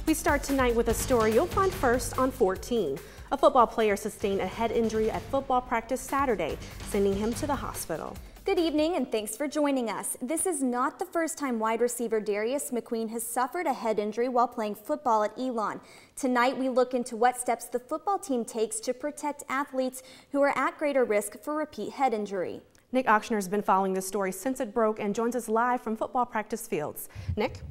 We start tonight with a story you'll find first on 14. A football player sustained a head injury at football practice Saturday, sending him to the hospital. Good evening and thanks for joining us. This is not the first time wide receiver Darius McQueen has suffered a head injury while playing football at Elon. Tonight we look into what steps the football team takes to protect athletes who are at greater risk for repeat head injury. Nick Ochsner has been following this story since it broke and joins us live from football practice fields. Nick?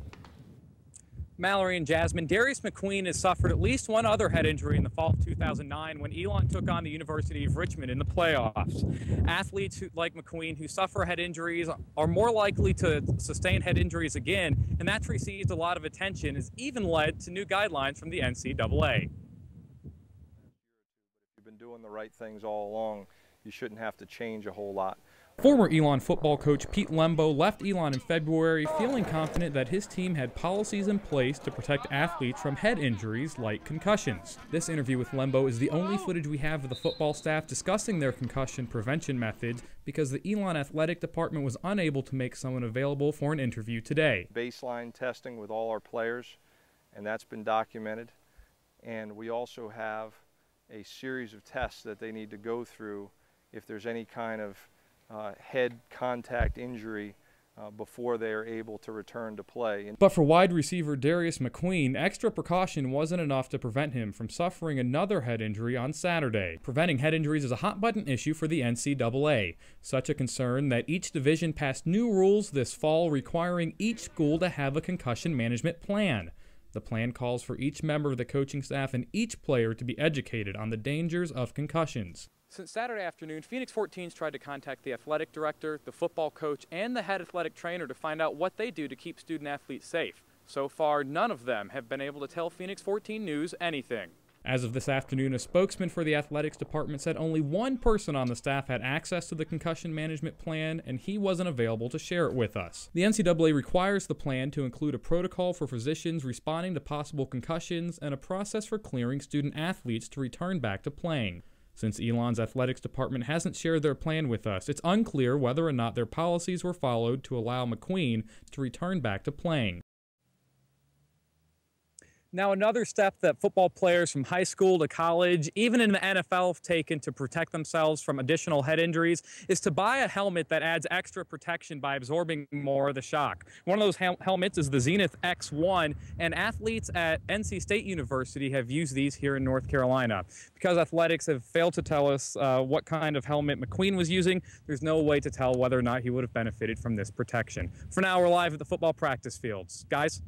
Mallory and Jasmine, Darius McQueen has suffered at least one other head injury in the fall of 2009 when Elon took on the University of Richmond in the playoffs. Athletes like McQueen who suffer head injuries are more likely to sustain head injuries again, and that's received a lot of attention, has even led to new guidelines from the NCAA. You've been doing the right things all along. You shouldn't have to change a whole lot. Former Elon football coach Pete Lembo left Elon in February feeling confident that his team had policies in place to protect athletes from head injuries like concussions. This interview with Lembo is the only footage we have of the football staff discussing their concussion prevention methods because the Elon athletic department was unable to make someone available for an interview today. Baseline testing with all our players, and that's been documented. And we also have a series of tests that they need to go through if there's any kind of head contact injury before they are able to return to play. But for wide receiver Darius McQueen, extra precaution wasn't enough to prevent him from suffering another head injury on Saturday. Preventing head injuries is a hot-button issue for the NCAA. Such a concern that each division passed new rules this fall requiring each school to have a concussion management plan. The plan calls for each member of the coaching staff and each player to be educated on the dangers of concussions. Since Saturday afternoon, Phoenix 14's tried to contact the athletic director, the football coach, and the head athletic trainer to find out what they do to keep student athletes safe. So far, none of them have been able to tell Phoenix 14 News anything. As of this afternoon, a spokesman for the athletics department said only one person on the staff had access to the concussion management plan, and he wasn't available to share it with us. The NCAA requires the plan to include a protocol for physicians responding to possible concussions and a process for clearing student athletes to return back to playing. Since Elon's athletics department hasn't shared their plan with us, it's unclear whether or not their policies were followed to allow McQueen to return back to playing. Now, another step that football players from high school to college, even in the NFL, have taken to protect themselves from additional head injuries is to buy a helmet that adds extra protection by absorbing more of the shock. One of those helmets is the Zenith X1, and athletes at NC State University have used these here in North Carolina. Because athletics have failed to tell us what kind of helmet McQueen was using, there's no way to tell whether or not he would have benefited from this protection. For now, we're live at the football practice fields. Guys?